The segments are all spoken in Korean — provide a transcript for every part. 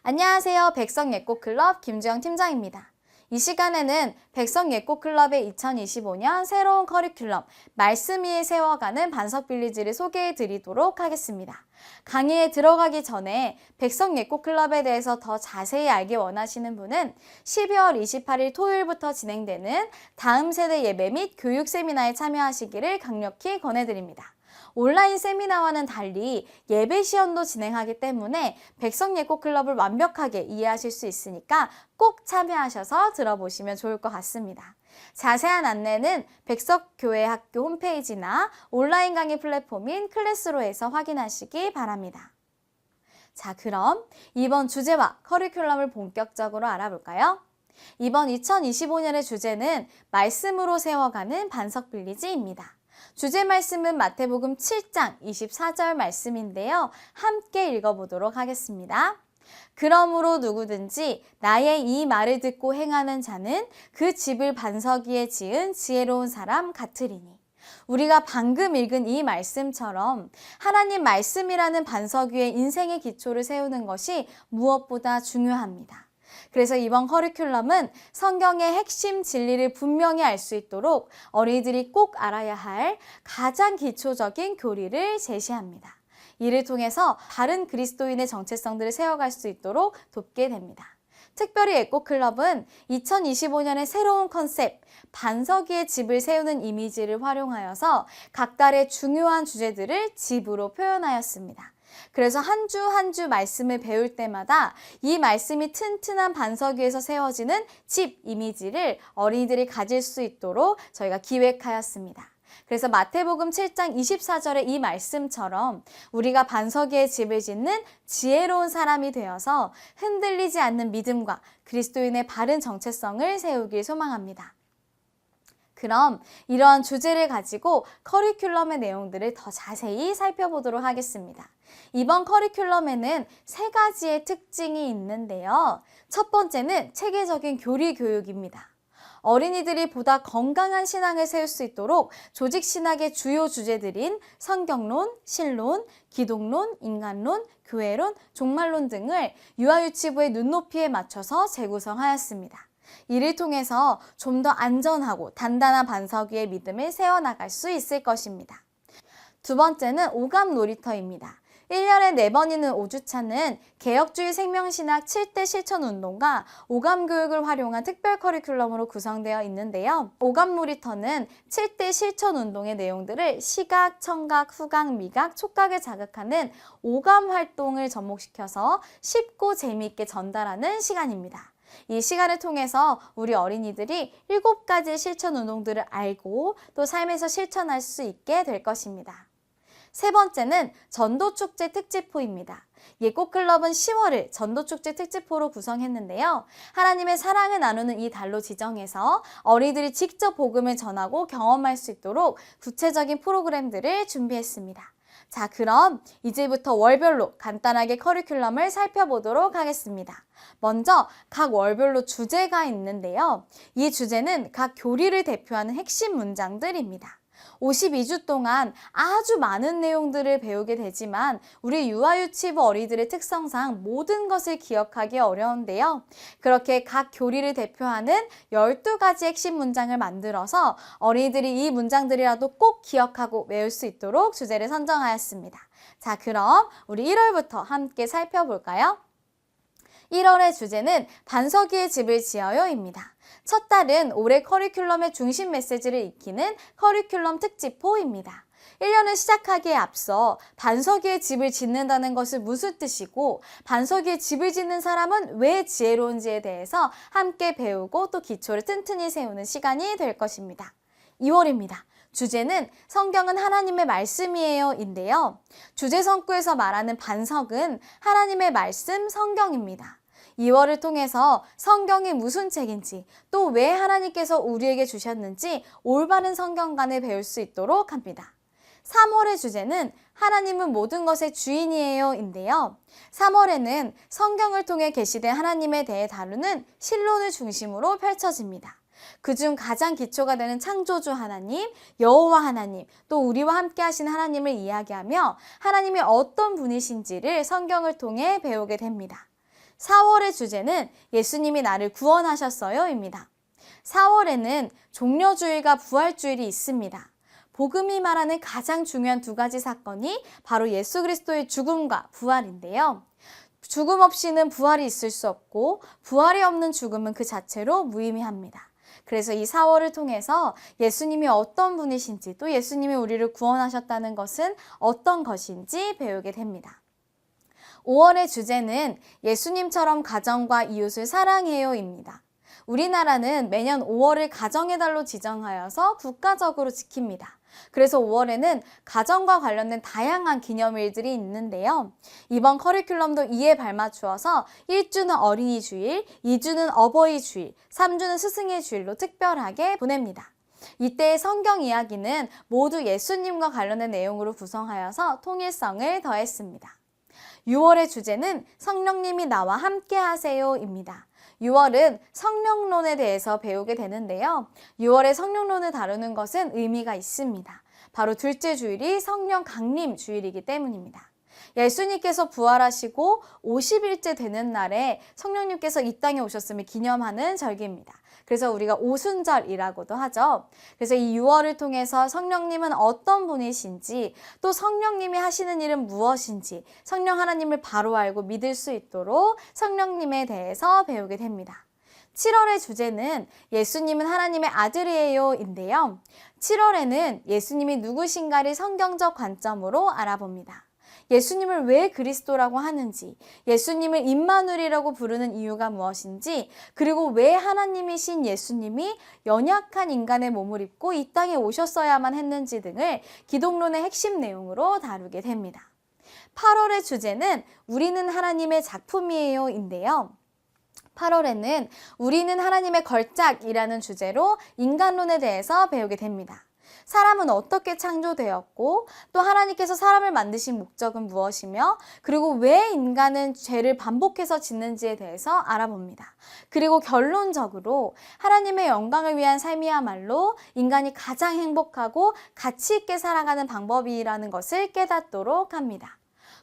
안녕하세요. 백성예꽃클럽 김주영 팀장입니다. 이 시간에는 백성예꽃클럽의 2025년 새로운 커리큘럼 말씀 위에 세워가는 반석빌리지를 소개해 드리도록 하겠습니다. 강의에 들어가기 전에 백성예꽃클럽에 대해서 더 자세히 알기 원하시는 분은 12월 28일 토요일부터 진행되는 다음 세대 예배 및 교육 세미나에 참여하시기를 강력히 권해드립니다. 온라인 세미나와는 달리 예배 시연도 진행하기 때문에 백성예꽃클럽을 완벽하게 이해하실 수 있으니까 꼭 참여하셔서 들어보시면 좋을 것 같습니다. 자세한 안내는 백석교회학교 홈페이지나 온라인 강의 플랫폼인 클래스로에서 확인하시기 바랍니다. 자, 그럼 이번 주제와 커리큘럼을 본격적으로 알아볼까요? 이번 2025년의 주제는 말씀으로 세워가는 반석빌리지입니다. 주제 말씀은 마태복음 7장 24절 말씀인데요. 함께 읽어보도록 하겠습니다. 그러므로 누구든지 나의 이 말을 듣고 행하는 자는 그 집을 반석 위에 지은 지혜로운 사람 같으리니. 우리가 방금 읽은 이 말씀처럼 하나님 말씀이라는 반석 위에 인생의 기초를 세우는 것이 무엇보다 중요합니다. 그래서 이번 커리큘럼은 성경의 핵심 진리를 분명히 알 수 있도록 어린이들이 꼭 알아야 할 가장 기초적인 교리를 제시합니다. 이를 통해서 다른 그리스도인의 정체성들을 세워갈 수 있도록 돕게 됩니다. 특별히 예꽃클럽은 2025년의 새로운 컨셉, 반석 위에 집을 세우는 이미지를 활용하여서 각 달의 중요한 주제들을 집으로 표현하였습니다. 그래서 한 주 한 주 말씀을 배울 때마다 이 말씀이 튼튼한 반석 위에서 세워지는 집 이미지를 어린이들이 가질 수 있도록 저희가 기획하였습니다. 그래서 마태복음 7장 24절의 이 말씀처럼 우리가 반석 위에 집을 짓는 지혜로운 사람이 되어서 흔들리지 않는 믿음과 그리스도인의 바른 정체성을 세우길 소망합니다. 그럼 이러한 주제를 가지고 커리큘럼의 내용들을 더 자세히 살펴보도록 하겠습니다. 이번 커리큘럼에는 세 가지의 특징이 있는데요. 첫 번째는 체계적인 교리 교육입니다. 어린이들이 보다 건강한 신앙을 세울 수 있도록 조직신학의 주요 주제들인 성경론, 신론, 기독론, 인간론, 교회론, 종말론 등을 유아유치부의 눈높이에 맞춰서 재구성하였습니다. 이를 통해서 좀 더 안전하고 단단한 반석 위에 믿음을 세워나갈 수 있을 것입니다. 두 번째는 오감 놀이터입니다. 1년에 4번이는 5주차는 개혁주의 생명신학 7대 실천운동과 오감교육을 활용한 특별 커리큘럼으로 구성되어 있는데요. 오감 놀이터는 7대 실천운동의 내용들을 시각, 청각, 후각, 미각, 촉각을 자극하는 오감 활동을 접목시켜서 쉽고 재미있게 전달하는 시간입니다. 이 시간을 통해서 우리 어린이들이 7가지 실천 운동들을 알고 또 삶에서 실천할 수 있게 될 것입니다. 세 번째는 전도축제 특집호입니다. 예꽃클럽은 10월을 전도축제 특집호로 구성했는데요. 하나님의 사랑을 나누는 이 달로 지정해서 어린이들이 직접 복음을 전하고 경험할 수 있도록 구체적인 프로그램들을 준비했습니다. 자, 그럼 이제부터 월별로 간단하게 커리큘럼을 살펴보도록 하겠습니다. 먼저 각 월별로 주제가 있는데요. 이 주제는 각 교리를 대표하는 핵심 문장들입니다. 52주 동안 아주 많은 내용들을 배우게 되지만 우리 유아유치부 어린이들의 특성상 모든 것을 기억하기 어려운데요. 그렇게 각 교리를 대표하는 12가지 핵심 문장을 만들어서 어린이들이 이 문장들이라도 꼭 기억하고 외울 수 있도록 주제를 선정하였습니다. 자, 그럼 우리 1월부터 함께 살펴볼까요? 1월의 주제는 반석 위에 집을 지어요입니다. 첫 달은 올해 커리큘럼의 중심 메시지를 익히는 커리큘럼 특집호입니다. 1년을 시작하기에 앞서 반석 위에 집을 짓는다는 것은 무슨 뜻이고 반석 위에 집을 짓는 사람은 왜 지혜로운지에 대해서 함께 배우고 또 기초를 튼튼히 세우는 시간이 될 것입니다. 2월입니다. 주제는 성경은 하나님의 말씀이에요 인데요. 주제 성구에서 말하는 반석은 하나님의 말씀 성경입니다. 2월을 통해서 성경이 무슨 책인지 또 왜 하나님께서 우리에게 주셨는지 올바른 성경관을 배울 수 있도록 합니다. 3월의 주제는 하나님은 모든 것의 주인이에요 인데요. 3월에는 성경을 통해 계시된 하나님에 대해 다루는 신론을 중심으로 펼쳐집니다. 그중 가장 기초가 되는 창조주 하나님, 여호와 하나님, 또 우리와 함께 하신 하나님을 이야기하며 하나님이 어떤 분이신지를 성경을 통해 배우게 됩니다. 4월의 주제는 예수님이 나를 구원하셨어요입니다. 4월에는 종려주일과 부활주일이 있습니다. 복음이 말하는 가장 중요한 두 가지 사건이 바로 예수 그리스도의 죽음과 부활인데요. 죽음 없이는 부활이 있을 수 없고 부활이 없는 죽음은 그 자체로 무의미합니다. 그래서 이 4월을 통해서 예수님이 어떤 분이신지 또 예수님이 우리를 구원하셨다는 것은 어떤 것인지 배우게 됩니다. 5월의 주제는 예수님처럼 가정과 이웃을 사랑해요입니다. 우리나라는 매년 5월을 가정의 달로 지정하여서 국가적으로 지킵니다. 그래서 5월에는 가정과 관련된 다양한 기념일들이 있는데요. 이번 커리큘럼도 이에 발맞추어서 1주는 어린이 주일, 2주는 어버이 주일, 3주는 스승의 주일로 특별하게 보냅니다. 이때의 성경 이야기는 모두 예수님과 관련된 내용으로 구성하여서 통일성을 더했습니다. 6월의 주제는 성령님이 나와 함께 하세요입니다. 6월은 성령론에 대해서 배우게 되는데요. 6월에 성령론을 다루는 것은 의미가 있습니다. 바로 둘째 주일이 성령 강림 주일이기 때문입니다. 예수님께서 부활하시고 50일째 되는 날에 성령님께서 이 땅에 오셨음을 기념하는 절기입니다. 그래서 우리가 오순절이라고도 하죠. 그래서 이 6월을 통해서 성령님은 어떤 분이신지 또 성령님이 하시는 일은 무엇인지 성령 하나님을 바로 알고 믿을 수 있도록 성령님에 대해서 배우게 됩니다. 7월의 주제는 예수님은 하나님의 아들이에요인데요. 7월에는 예수님이 누구신가를 성경적 관점으로 알아봅니다. 예수님을 왜 그리스도라고 하는지, 예수님을 임마누엘이라고 부르는 이유가 무엇인지, 그리고 왜 하나님이신 예수님이 연약한 인간의 몸을 입고 이 땅에 오셨어야만 했는지 등을 기독론의 핵심 내용으로 다루게 됩니다. 8월의 주제는 우리는 하나님의 작품이에요인데요. 8월에는 우리는 하나님의 걸작이라는 주제로 인간론에 대해서 배우게 됩니다. 사람은 어떻게 창조되었고 또 하나님께서 사람을 만드신 목적은 무엇이며 그리고 왜 인간은 죄를 반복해서 짓는지에 대해서 알아봅니다. 그리고 결론적으로 하나님의 영광을 위한 삶이야말로 인간이 가장 행복하고 가치 있게 살아가는 방법이라는 것을 깨닫도록 합니다.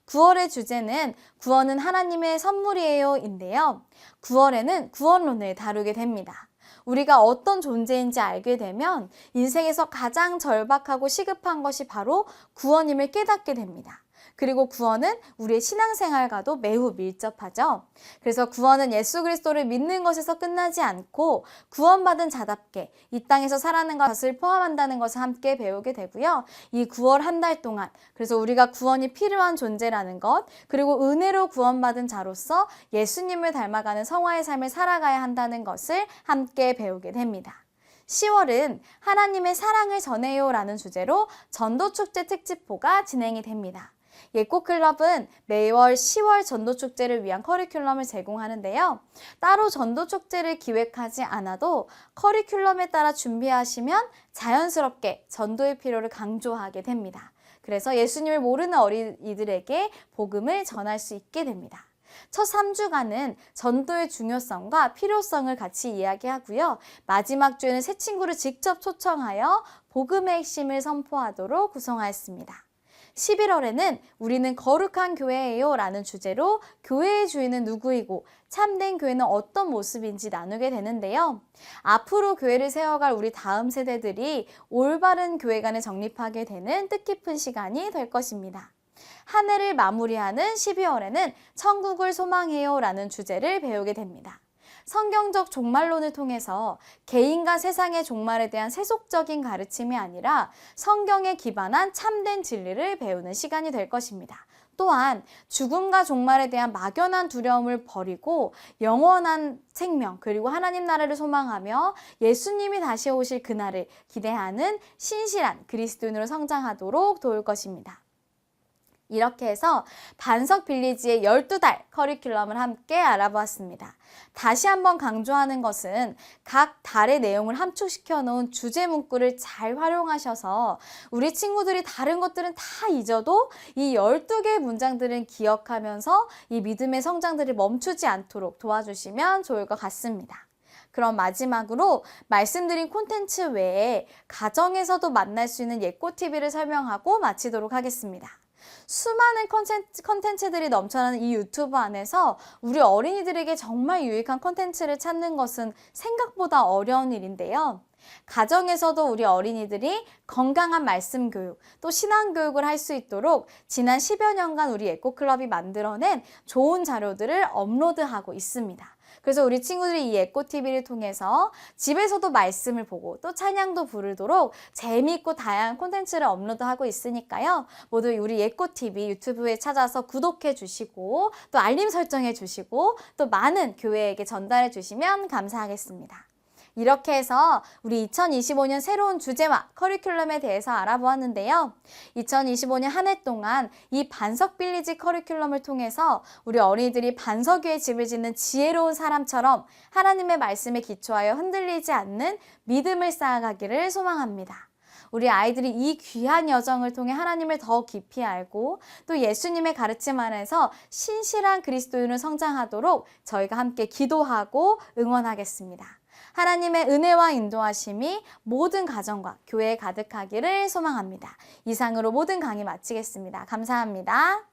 9월의 주제는 구원은 하나님의 선물이에요인데요. 9월에는 구원론을 다루게 됩니다. 우리가 어떤 존재인지 알게 되면 인생에서 가장 절박하고 시급한 것이 바로 구원임을 깨닫게 됩니다. 그리고 구원은 우리의 신앙생활과도 매우 밀접하죠. 그래서 구원은 예수 그리스도를 믿는 것에서 끝나지 않고 구원받은 자답게 이 땅에서 살아가는 것을 포함한다는 것을 함께 배우게 되고요. 이 9월 한 달 동안 그래서 우리가 구원이 필요한 존재라는 것 그리고 은혜로 구원받은 자로서 예수님을 닮아가는 성화의 삶을 살아가야 한다는 것을 함께 배우게 됩니다. 10월은 하나님의 사랑을 전해요라는 주제로 전도축제 특집호가 진행이 됩니다. 예꽃클럽은 매월 10월 전도축제를 위한 커리큘럼을 제공하는데요. 따로 전도축제를 기획하지 않아도 커리큘럼에 따라 준비하시면 자연스럽게 전도의 필요를 강조하게 됩니다. 그래서 예수님을 모르는 어린이들에게 복음을 전할 수 있게 됩니다. 첫 3주간은 전도의 중요성과 필요성을 같이 이야기하고요. 마지막 주에는 새 친구를 직접 초청하여 복음의 핵심을 선포하도록 구성하였습니다. 11월에는 우리는 거룩한 교회예요 라는 주제로 교회의 주인은 누구이고 참된 교회는 어떤 모습인지 나누게 되는데요. 앞으로 교회를 세워갈 우리 다음 세대들이 올바른 교회관을 정립하게 되는 뜻깊은 시간이 될 것입니다. 한 해를 마무리하는 12월에는 천국을 소망해요 라는 주제를 배우게 됩니다. 성경적 종말론을 통해서 개인과 세상의 종말에 대한 세속적인 가르침이 아니라 성경에 기반한 참된 진리를 배우는 시간이 될 것입니다. 또한 죽음과 종말에 대한 막연한 두려움을 버리고 영원한 생명 그리고 하나님 나라를 소망하며 예수님이 다시 오실 그날을 기대하는 신실한 그리스도인으로 성장하도록 도울 것입니다. 이렇게 해서 반석 빌리지의 12달 커리큘럼을 함께 알아보았습니다. 다시 한번 강조하는 것은 각 달의 내용을 함축시켜 놓은 주제 문구를 잘 활용하셔서 우리 친구들이 다른 것들은 다 잊어도 이 12개의 문장들은 기억하면서 이 믿음의 성장들을 멈추지 않도록 도와주시면 좋을 것 같습니다. 그럼 마지막으로 말씀드린 콘텐츠 외에 가정에서도 만날 수 있는 예꽃TV를 설명하고 마치도록 하겠습니다. 수많은 컨텐츠들이 넘쳐나는 이 유튜브 안에서 우리 어린이들에게 정말 유익한 컨텐츠를 찾는 것은 생각보다 어려운 일인데요. 가정에서도 우리 어린이들이 건강한 말씀 교육, 또 신앙 교육을 할 수 있도록 지난 10여 년간 우리 에코클럽이 만들어낸 좋은 자료들을 업로드하고 있습니다. 그래서 우리 친구들이 이 에코TV를 통해서 집에서도 말씀을 보고 또 찬양도 부르도록 재미있고 다양한 콘텐츠를 업로드하고 있으니까요. 모두 우리 에코TV 유튜브에 찾아서 구독해 주시고 또 알림 설정해 주시고 또 많은 교회에게 전달해 주시면 감사하겠습니다. 이렇게 해서 우리 2025년 새로운 주제와 커리큘럼에 대해서 알아보았는데요. 2025년 한 해 동안 이 반석 빌리지 커리큘럼을 통해서 우리 어린이들이 반석 위에 집을 짓는 지혜로운 사람처럼 하나님의 말씀에 기초하여 흔들리지 않는 믿음을 쌓아가기를 소망합니다. 우리 아이들이 이 귀한 여정을 통해 하나님을 더 깊이 알고 또 예수님의 가르침 안에서 신실한 그리스도인으로 성장하도록 저희가 함께 기도하고 응원하겠습니다. 하나님의 은혜와 인도하심이 모든 가정과 교회에 가득하기를 소망합니다. 이상으로 모든 강의 마치겠습니다. 감사합니다.